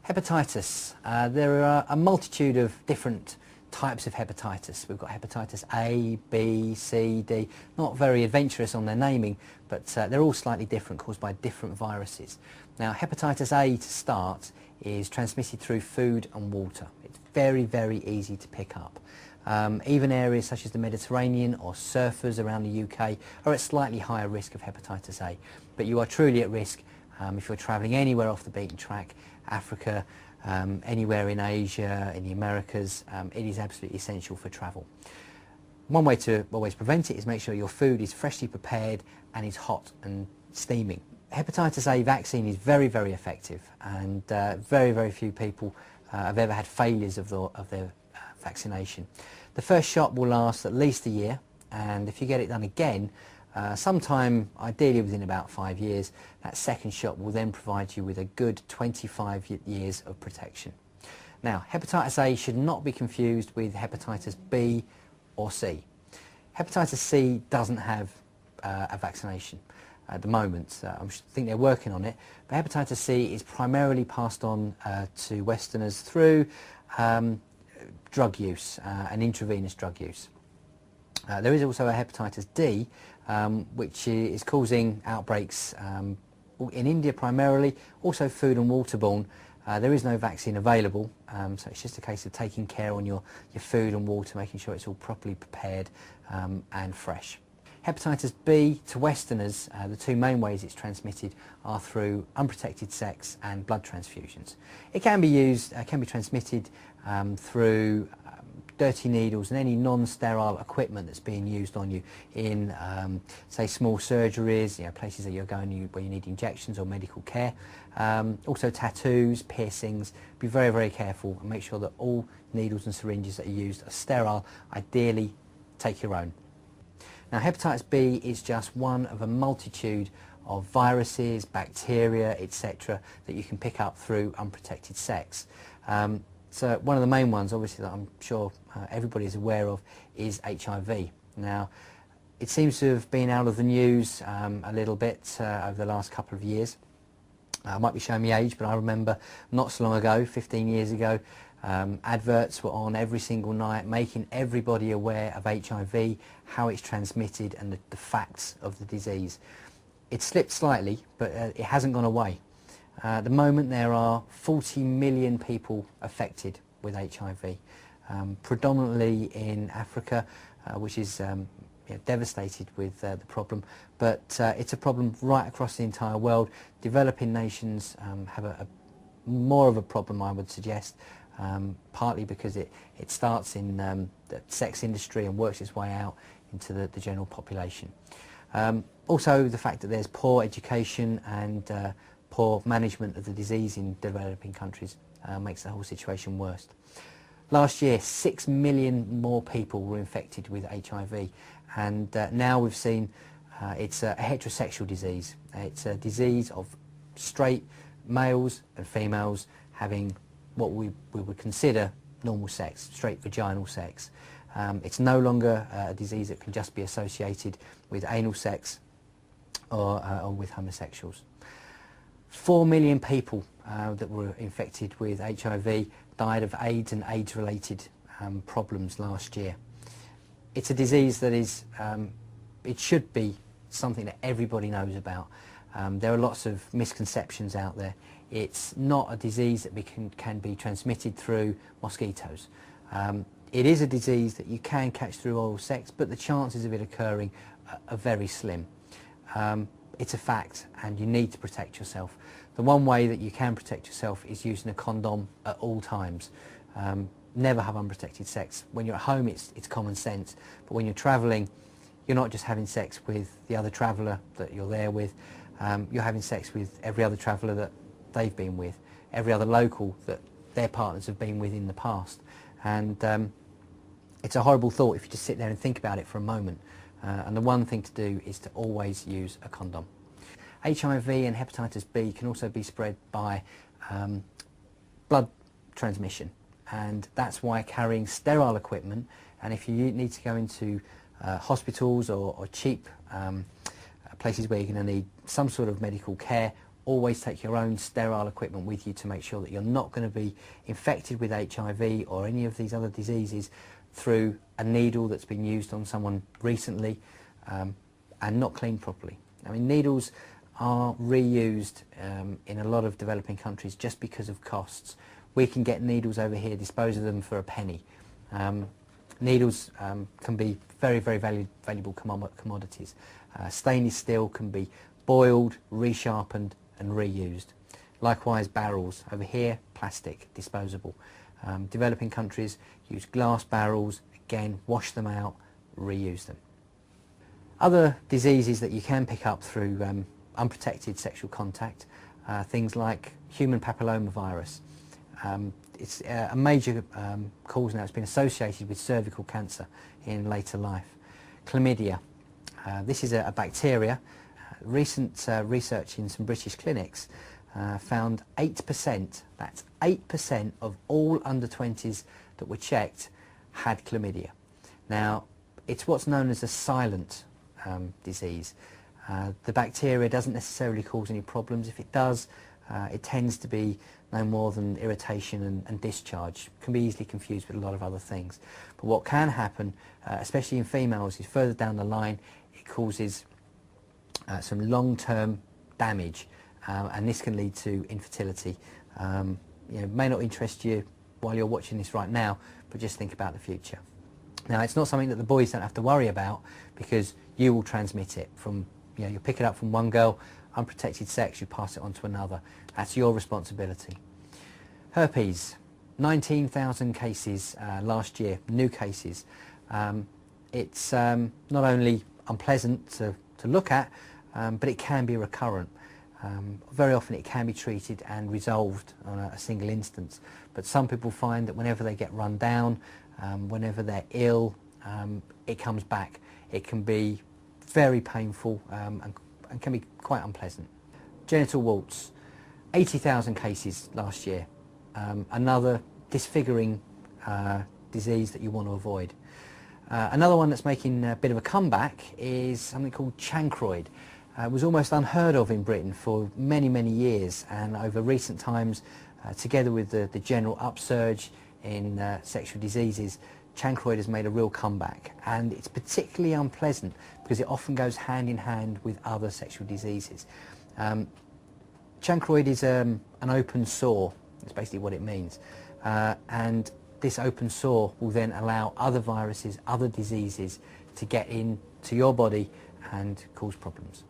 Hepatitis. There are a multitude of different types of hepatitis. We've got hepatitis A, B, C, D, not very adventurous on their naming, but they're all slightly different, caused by different viruses. Now, hepatitis A to start is transmitted through food and water. It's very, very easy to pick up. Even areas such as the Mediterranean or surfers around the UK are at slightly higher risk of hepatitis A, but you are truly at risk if you're travelling anywhere off the beaten track, Africa, anywhere in Asia, in the Americas. It is absolutely essential for travel. One way to always prevent it is make sure your food is freshly prepared and is hot and steaming. Hepatitis A vaccine is very, very effective, and very, very few people have ever had failures of their vaccination. The first shot will last at least a year, and if you get it done again, sometime ideally within about 5 years, that second shot will then provide you with a good 25 years of protection. Now, hepatitis A should not be confused with hepatitis B or C. Hepatitis C doesn't have a vaccination at the moment. I think they're working on it, but hepatitis C is primarily passed on to Westerners through drug use and intravenous drug use. There is also a hepatitis D, which is causing outbreaks in India primarily, also food and waterborne. There is no vaccine available, so it's just a case of taking care on your food and water, making sure it's all properly prepared and fresh. Hepatitis B to Westerners, the two main ways it's transmitted are through unprotected sex and blood transfusions. It can be transmitted through dirty needles and any non-sterile equipment that's being used on you in, say, small surgeries, places that you're going where you need injections or medical care. Also tattoos, piercings. Be very, very careful and make sure that all needles and syringes that are used are sterile. Ideally, take your own. Now, hepatitis B is just one of a multitude of viruses, bacteria, etc. that you can pick up through unprotected sex. So one of the main ones, obviously, that I'm sure everybody is aware of is HIV. Now, it seems to have been out of the news a little bit over the last couple of years. I might be showing my age, but I remember not so long ago, 15 years ago, adverts were on every single night making everybody aware of HIV, how it's transmitted and the facts of the disease. It slipped slightly, but it hasn't gone away. At the moment there are 40 million people affected with HIV, predominantly in Africa, which is devastated with the problem, but it's a problem right across the entire world. Developing nations have more of a problem, I would suggest, partly because it starts in the sex industry and works its way out into the general population. Also the fact that there's poor education and poor management of the disease in developing countries makes the whole situation worse. Last year, 6 million more people were infected with HIV, and now we've seen it's a heterosexual disease. It's a disease of straight males and females having what we would consider normal sex, straight vaginal sex. It's no longer a disease that can just be associated with anal sex or with homosexuals. 4 million people that were infected with HIV died of AIDS and AIDS-related problems last year. It's a disease that is, it should be something that everybody knows about. There are lots of misconceptions out there. It's not a disease that can be transmitted through mosquitoes. It is a disease that you can catch through oral sex, but the chances of it occurring are very slim. It's a fact, and you need to protect yourself. The one way that you can protect yourself is using a condom at all times. Never have unprotected sex. When you're at home, it's common sense, but when you're travelling, you're not just having sex with the other traveller that you're there with. You're having sex with every other traveller that they've been with, every other local that their partners have been with in the past. And it's a horrible thought if you just sit there and think about it for a moment. And the one thing to do is to always use a condom. HIV and hepatitis B can also be spread by blood transmission, and that's why carrying sterile equipment, and if you need to go into hospitals or cheap places where you're going to need some sort of medical care Always take your own sterile equipment with you to make sure that you're not going to be infected with HIV or any of these other diseases through a needle that's been used on someone recently and not cleaned properly. I mean, needles are reused in a lot of developing countries just because of costs. We can get needles over here, dispose of them for a penny. Needles can be very, very valuable commodities. Stainless steel can be boiled, resharpened and reused. Likewise, barrels over here, plastic, disposable. Developing countries use glass barrels, again, wash them out, reuse them. Other diseases that you can pick up through unprotected sexual contact, things like human papillomavirus. It's a major cause now. It's been associated with cervical cancer in later life. Chlamydia. This is a bacteria. Recent research in some British clinics found 8%, that's 8% of all under 20s that were checked had chlamydia. Now, it's what's known as a silent disease. The bacteria doesn't necessarily cause any problems. If it does, it tends to be no more than irritation and discharge. It can be easily confused with a lot of other things. But what can happen, especially in females, is further down the line, it causes some long-term damage, and this can lead to infertility. It may not interest you while you're watching this right now, but just think about the future. Now, it's not something that the boys don't have to worry about, because you will transmit it from, you'll pick it up from one girl, unprotected sex, you pass it on to another. That's your responsibility. Herpes, 19,000 cases last year, new cases. It's not only unpleasant to look at, but it can be recurrent. Very often it can be treated and resolved on a single instance, but some people find that whenever they get run down, whenever they're ill, it comes back. It can be very painful and can be quite unpleasant. Genital warts, 80,000 cases last year. Another disfiguring disease that you want to avoid. Another one that's making a bit of a comeback is something called chancroid. It was almost unheard of in Britain for many, many years, and over recent times, together with the general upsurge in sexual diseases, chancroid has made a real comeback, and it's particularly unpleasant because it often goes hand in hand with other sexual diseases. Chancroid is an open sore, that's basically what it means, and this open sore will then allow other viruses, other diseases to get into your body and cause problems.